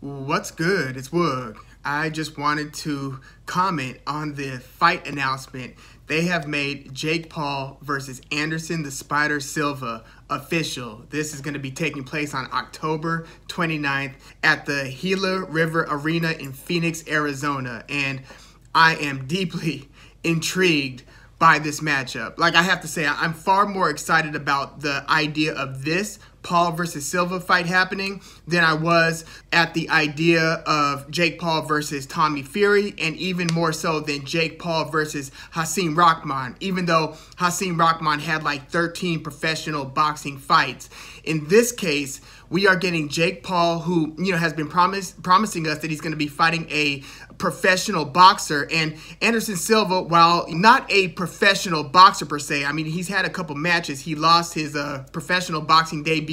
What's good? It's Woog. I just wanted to comment on the fight announcement. They have made Jake Paul versus Anderson the Spider Silva official. This is going to be taking place on October 29th at the Gila River Arena in Phoenix, Arizona. And I am deeply intrigued by this matchup. Like, I have to say, I'm far more excited about the idea of this Paul versus Silva fight happening than I was at the idea of Jake Paul versus Tommy Fury, and even more so than Jake Paul versus Hasim Rahman, even though Hasim Rahman had like 13 professional boxing fights. In this case, we are getting Jake Paul, who has been promising us that he's going to be fighting a professional boxer, and Anderson Silva, while not a professional boxer per se, I mean, he's had a couple matches. He lost his professional boxing debut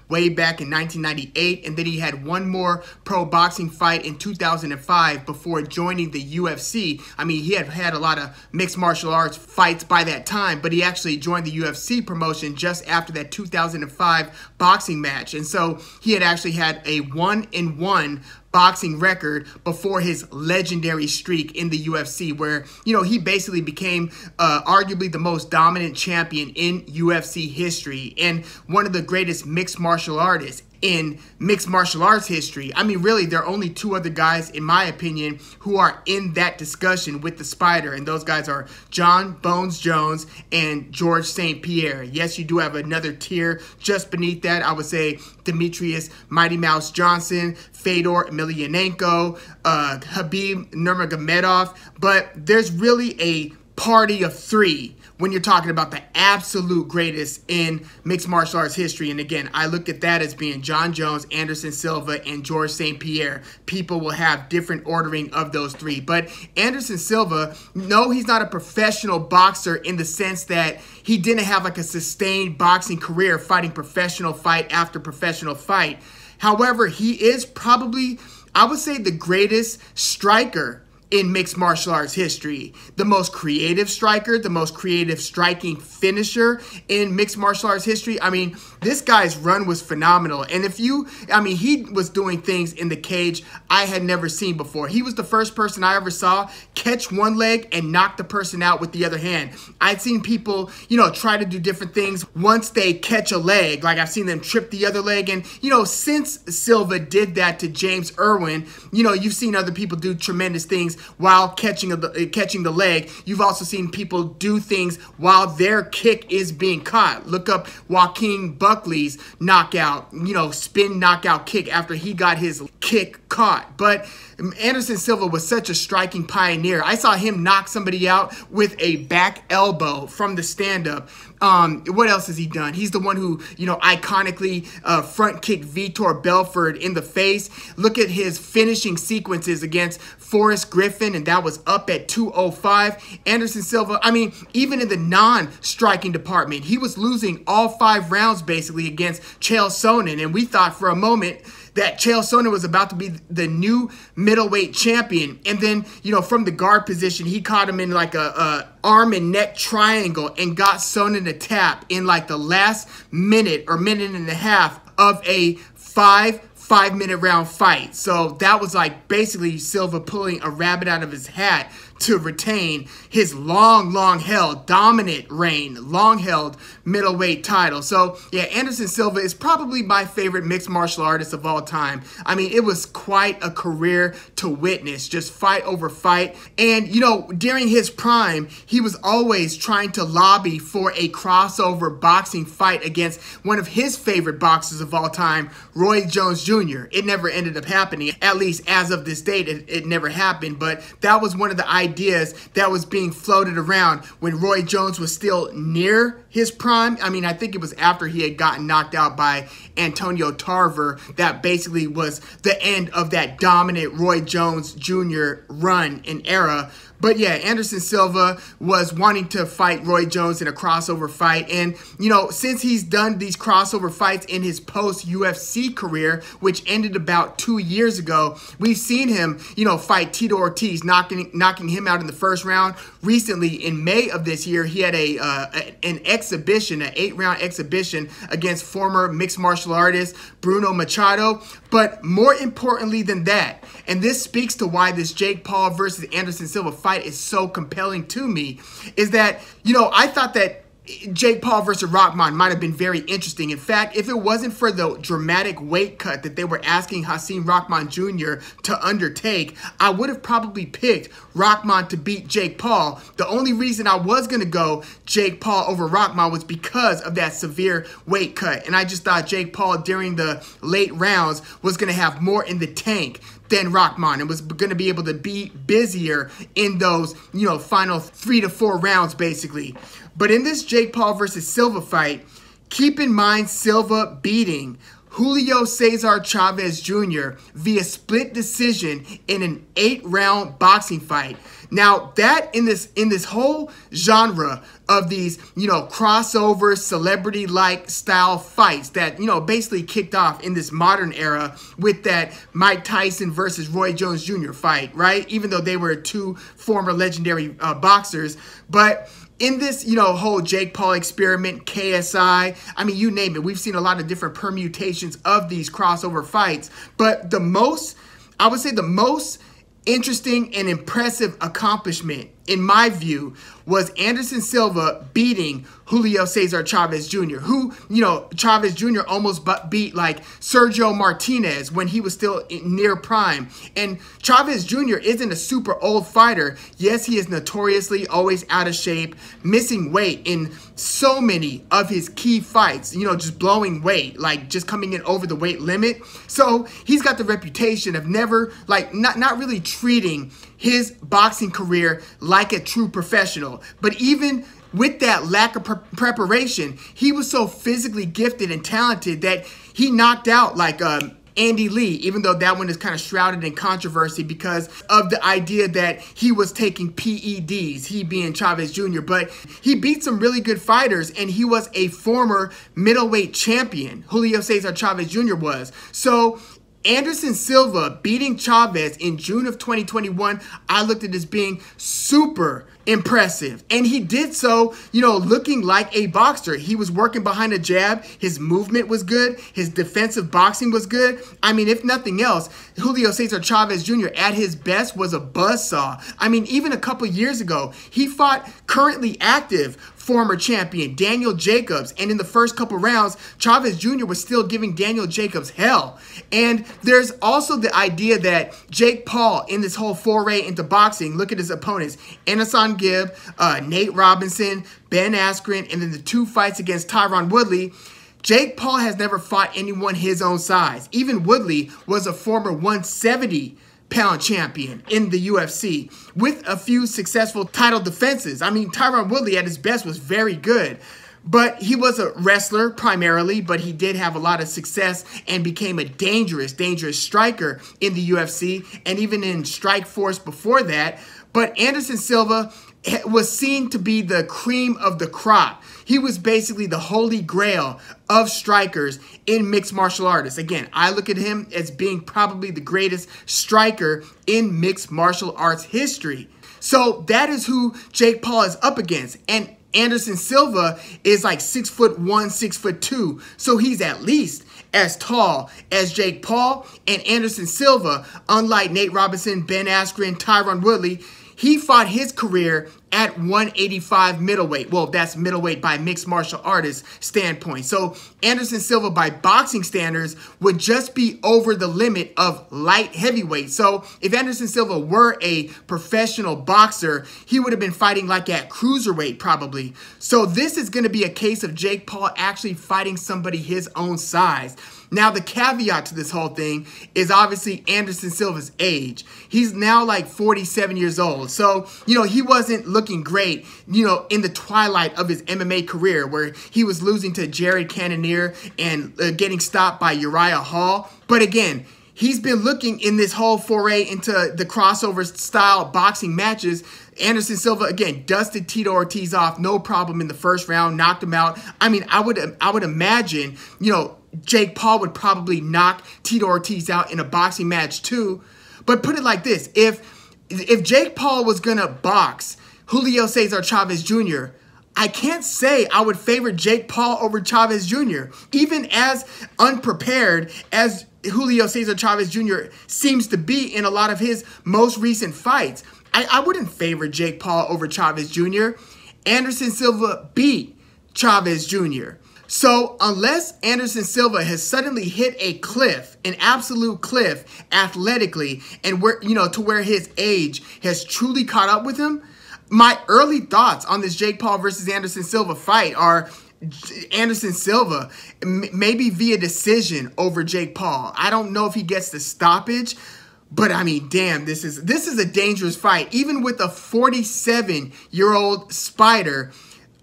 way back in 1998, and then he had one more pro boxing fight in 2005 before joining the UFC. I mean, he had a lot of mixed martial arts fights by that time, but he actually joined the UFC promotion just after that 2005 boxing match, and so he had actually had a 1-1 boxing record before his legendary streak in the UFC, where he basically became arguably the most dominant champion in UFC history and one of the greatest mixed martial artists in mixed martial arts history. I mean, really, there are only two other guys, in my opinion, who are in that discussion with the Spider, and those guys are John Bones Jones and George St. Pierre. Yes, you do have another tier just beneath that. I would say Demetrius Mighty Mouse Johnson, Fedor Emelianenko, Khabib Nurmagomedov, but there's really a party of three when you're talking about the absolute greatest in mixed martial arts history. And again, I look at that as being John Jones, Anderson Silva, and George St. Pierre. People will have different ordering of those three. But Anderson Silva, no, he's not a professional boxer in the sense that he didn't have like a sustained boxing career fighting professional fight after professional fight. However, he is probably, I would say, the greatest striker in mixed martial arts history. The most creative striker, the most creative striking finisher in mixed martial arts history. I mean, this guy's run was phenomenal. And he was doing things in the cage I had never seen before. He was the first person I ever saw catch one leg and knock the person out with the other hand. I'd seen people, try to do different things once they catch a leg. Like, I've seen them trip the other leg. And, since Silva did that to James Irwin, you've seen other people do tremendous things while catching the leg. You've also seen people do things while their kick is being caught. Look up Joaquin Buckley's knockout, spin knockout kick after he got his kick caught. But Anderson Silva was such a striking pioneer. I saw him knock somebody out with a back elbow from the stand-up. What else has he done? He's the one who, iconically front kicked Vitor Belfort in the face. Look at his finishing sequences against Forrest Griffin, and that was up at 205. Anderson Silva, I mean, even in the non-striking department, he was losing all 5 rounds basically against Chael Sonnen, and we thought for a moment that Chael Sonnen was about to be the new middleweight champion. And then, from the guard position, he caught him in like a arm and neck triangle and got Sonnen to tap in like the last minute or minute and a half of a five-minute round fight. So that was like basically Silva pulling a rabbit out of his hat to retain his long-held dominant reign, long-held middleweight title. So, yeah, Anderson Silva is probably my favorite mixed martial artist of all time. I mean, it was quite a career to witness, just fight over fight. And, during his prime, he was always trying to lobby for a crossover boxing fight against one of his favorite boxers of all time, Roy Jones Jr. It never ended up happening. At least as of this date, it never happened. But that was one of the ideas that was being floated around when Roy Jones was still near his prime. I mean, I think it was after he had gotten knocked out by Antonio Tarver that basically was the end of that dominant Roy Jones Jr. run and era. But yeah, Anderson Silva was wanting to fight Roy Jones in a crossover fight. And, since he's done these crossover fights in his post-UFC career, which ended about 2 years ago, we've seen him, fight Tito Ortiz, knocking him out in the first round. Recently, in May of this year, he had an exhibition, an 8-round exhibition against former mixed martial artist Bruno Machado. But more importantly than that, and this speaks to why this Jake Paul versus Anderson Silva fight is so compelling to me, is that, I thought that Jake Paul versus Rahman might have been very interesting. In fact, if it wasn't for the dramatic weight cut that they were asking Hasim Rahman Jr. to undertake, I would have probably picked Rahman to beat Jake Paul. The only reason I was going to go Jake Paul over Rahman was because of that severe weight cut. And I just thought Jake Paul during the late rounds was going to have more in the tank than Rahman and was going to be able to be busier in those, final 3 to 4 rounds, basically. But in this Jake Paul versus Silva fight, keep in mind Silva beating Julio Cesar Chavez Jr. via split decision in an 8-round boxing fight. Now, that in this whole genre of these, crossover celebrity-like style fights that, basically kicked off in this modern era with that Mike Tyson versus Roy Jones Jr. fight, right? Even though they were 2 former legendary boxers. But in this, whole Jake Paul experiment, KSI, I mean, you name it. We've seen a lot of different permutations of these crossover fights. But I would say the most interesting and impressive accomplishment, in my view, was Anderson Silva beating Julio Cesar Chavez Jr., who, Chavez Jr. almost beat like Sergio Martinez when he was still near prime. And Chavez Jr. isn't a super old fighter. Yes, he is notoriously always out of shape, missing weight in so many of his key fights, just blowing weight, like just coming in over the weight limit. So he's got the reputation of never, not really treating his boxing career like a true professional. But even with that lack of preparation, he was so physically gifted and talented that he knocked out Andy Lee, even though that one is kind of shrouded in controversy because of the idea that he was taking PEDs, he being Chavez Jr. But he beat some really good fighters, and he was a former middleweight champion. Julio Cesar Chavez Jr. was. So Anderson Silva beating Chavez in June of 2021, I looked at as being super impressive. And he did so, looking like a boxer. He was working behind a jab. His movement was good. His defensive boxing was good. I mean, if nothing else, Julio Cesar Chavez Jr. at his best was a buzzsaw. I mean, even a couple years ago, he fought currently active former champion Daniel Jacobs, and in the first couple rounds, Chavez Jr. was still giving Daniel Jacobs hell. And there's also the idea that Jake Paul, in this whole foray into boxing, look at his opponents, Anderson Gibb, Nate Robinson, Ben Askren, and then the 2 fights against Tyron Woodley. Jake Paul has never fought anyone his own size. Even Woodley was a former 170-pound champion in the UFC with a few successful title defenses. I mean, Tyron Woodley at his best was very good, but he was a wrestler primarily, but he did have a lot of success and became a dangerous striker in the UFC and even in Strikeforce before that. But Anderson Silva was seen to be the cream of the crop. He was basically the holy grail of strikers in mixed martial artists. Again, I look at him as being probably the greatest striker in mixed martial arts history. So that is who Jake Paul is up against. And Anderson Silva is like 6'1", 6'2". So he's at least as tall as Jake Paul. And Anderson Silva, unlike Nate Robinson, Ben Askren, Tyron Woodley, he fought his career at 185 middleweight. Well, that's middleweight by mixed martial artist standpoint. So Anderson Silva, by boxing standards, would just be over the limit of light heavyweight. So if Anderson Silva were a professional boxer, he would have been fighting like at cruiserweight probably. So this is going to be a case of Jake Paul actually fighting somebody his own size. Now, the caveat to this whole thing is obviously Anderson Silva's age. He's now like 47 years old. So, he wasn't looking great, in the twilight of his MMA career where he was losing to Jared Cannonier and getting stopped by Uriah Hall. But again, he's been looking in this whole foray into the crossover style boxing matches. Anderson Silva, again, dusted Tito Ortiz off, no problem in the first round, knocked him out. I mean, I would imagine, Jake Paul would probably knock Tito Ortiz out in a boxing match too. But put it like this, if Jake Paul was going to box Julio Cesar Chavez Jr., I can't say I would favor Jake Paul over Chavez Jr. Even as unprepared as Julio Cesar Chavez Jr. seems to be in a lot of his most recent fights, I wouldn't favor Jake Paul over Chavez Jr. Anderson Silva beat Chavez Jr. So unless Anderson Silva has suddenly hit a cliff, an absolute cliff athletically, and to where his age has truly caught up with him, my early thoughts on this Jake Paul versus Anderson Silva fight are Anderson Silva maybe via decision over Jake Paul. I don't know if he gets the stoppage, but I mean, damn, this is a dangerous fight. Even with a 47-year-old Spider,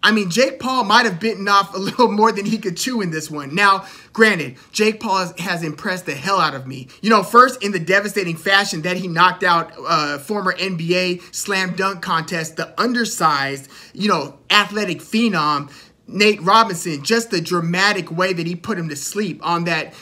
I mean, Jake Paul might have bitten off a little more than he could chew in this one. Now, granted, Jake Paul has impressed the hell out of me. First in the devastating fashion that he knocked out former NBA slam dunk contest, the undersized, athletic phenom, Nate Robinson, just the dramatic way that he put him to sleep on that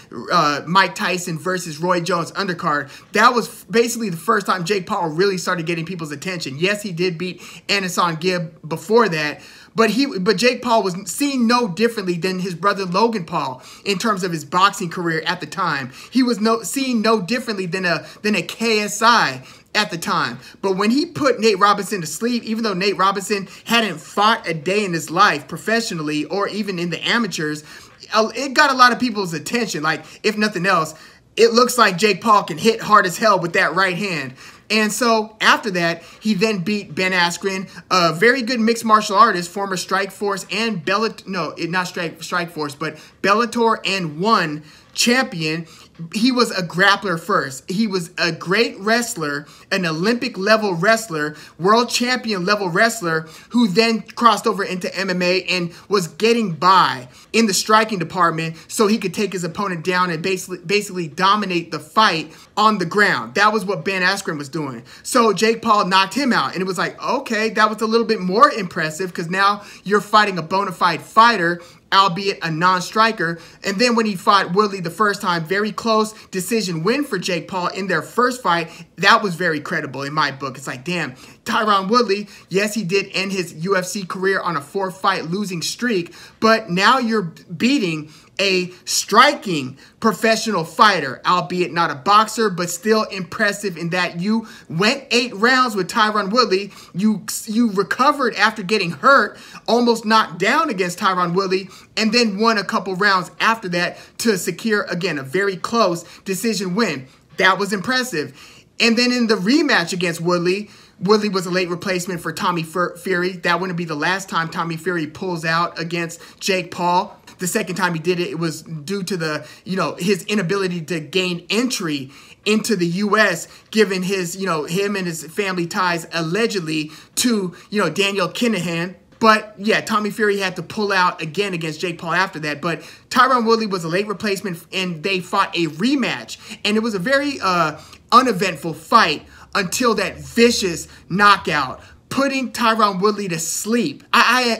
Mike Tyson versus Roy Jones undercard. That was basically the first time Jake Paul really started getting people's attention. Yes, he did beat Anderson Gibb before that, but Jake Paul was seen no differently than his brother Logan Paul in terms of his boxing career at the time. He was seen no differently than a KSI at the time. But when he put Nate Robinson to sleep, even though Nate Robinson hadn't fought a day in his life professionally or even in the amateurs, it got a lot of people's attention. Like, if nothing else, it looks like Jake Paul can hit hard as hell with that right hand. And so after that, he then beat Ben Askren, a very good mixed martial artist, former Strikeforce and Bellator and ONE champion. He was a grappler first. He was a great wrestler, an Olympic level wrestler, world champion level wrestler, who then crossed over into MMA and was getting by in the striking department so he could take his opponent down and basically dominate the fight on the ground. That was what Ben Askren was doing. So Jake Paul knocked him out, and it was like, okay, that was a little bit more impressive because now you're fighting a bona fide fighter, albeit a non-striker. And then when he fought Woodley the first time, very close decision win for Jake Paul in their first fight. That was very credible in my book. It's like, damn, Tyron Woodley, yes, he did end his UFC career on a 4-fight losing streak, but now you're beating a striking professional fighter, albeit not a boxer, but still impressive in that you went 8 rounds with Tyron Woodley. You recovered after getting hurt, almost knocked down against Tyron Woodley, and then won a couple rounds after that to secure, again, a very close decision win. That was impressive. And then in the rematch against Woodley was a late replacement for Tommy Fury. That wouldn't be the last time Tommy Fury pulls out against Jake Paul. The second time he did it, it was due to his inability to gain entry into the U.S., given his, him and his family ties allegedly to, Daniel Kinahan. But yeah, Tommy Fury had to pull out again against Jake Paul after that. But Tyron Woodley was a late replacement, and they fought a rematch. And it was a very uneventful fight until that vicious knockout, putting Tyron Woodley to sleep.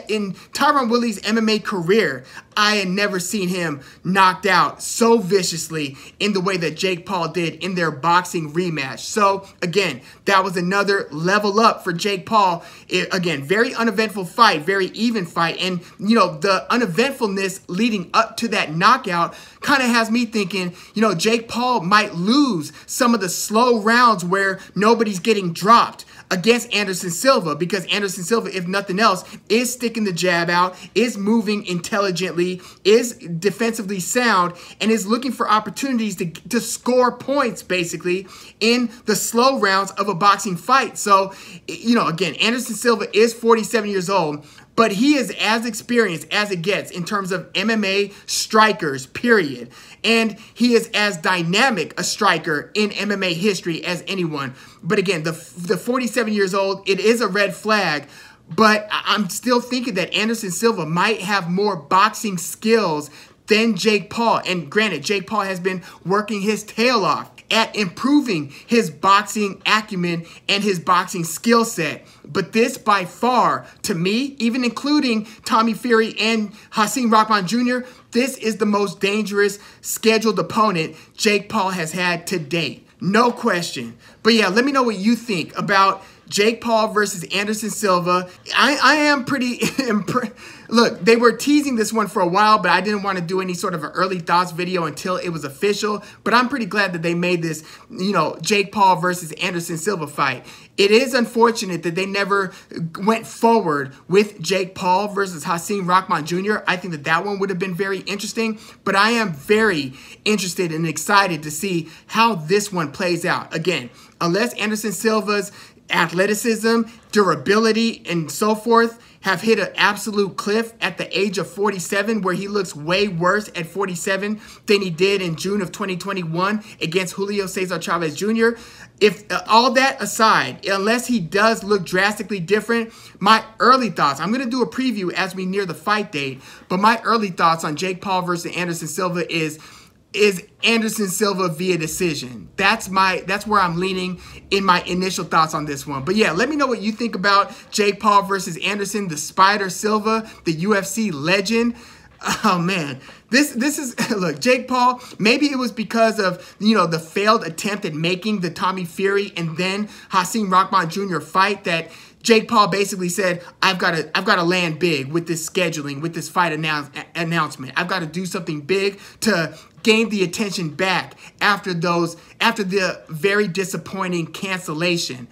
In Tyron Woodley's MMA career, I had never seen him knocked out so viciously in the way that Jake Paul did in their boxing rematch. So again, that was another level up for Jake Paul. Again, very uneventful fight, very even fight. And, the uneventfulness leading up to that knockout kind of has me thinking, Jake Paul might lose some of the slow rounds where nobody's getting dropped against Anderson Silva, because Anderson Silva, if nothing else, is sticking the jab out, is moving intelligently, is defensively sound, and is looking for opportunities to score points, basically, in the slow rounds of a boxing fight. So, again, Anderson Silva is 47 years old, but he is as experienced as it gets in terms of MMA strikers, period. And he is as dynamic a striker in MMA history as anyone. But again, the 47 years old, it is a red flag. But I'm still thinking that Anderson Silva might have more boxing skills than Jake Paul. And granted, Jake Paul has been working his tail off at improving his boxing acumen and his boxing skill set. But this by far, to me, even including Tommy Fury and Hasim Rahman Jr., this is the most dangerous scheduled opponent Jake Paul has had to date. No question. But yeah, let me know what you think about Jake Paul versus Anderson Silva. I am pretty impressed. Look, they were teasing this one for a while, but I didn't want to do any sort of an early thoughts video until it was official. But I'm pretty glad that they made this, Jake Paul versus Anderson Silva fight. It is unfortunate that they never went forward with Jake Paul versus Hasim Rahman Jr. I think that one would have been very interesting, but I am very interested and excited to see how this one plays out. Again, unless Anderson Silva's athleticism, durability, and so forth have hit an absolute cliff at the age of 47, where he looks way worse at 47 than he did in June of 2021 against Julio Cesar Chavez Jr. If all that aside, unless he does look drastically different, my early thoughts, I'm going to do a preview as we near the fight date, but my early thoughts on Jake Paul versus Anderson Silva is Anderson Silva via decision. That's where I'm leaning in my initial thoughts on this one. But yeah, let me know what you think about Jake Paul versus Anderson, the Spider Silva, the UFC legend. Oh man, this is look, Jake Paul, maybe it was because of the failed attempt at making the Tommy Fury and then Hasim Rahman Jr. fight that Jake Paul basically said, I've got to land big with this scheduling, with this fight announcement. I've got to do something big to gain the attention back after the very disappointing cancellation.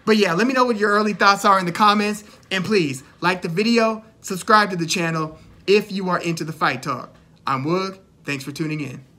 But yeah, let me know what your early thoughts are in the comments, and please like the video, subscribe to the channel if you are into the fight talk. I'm Woog. Thanks for tuning in.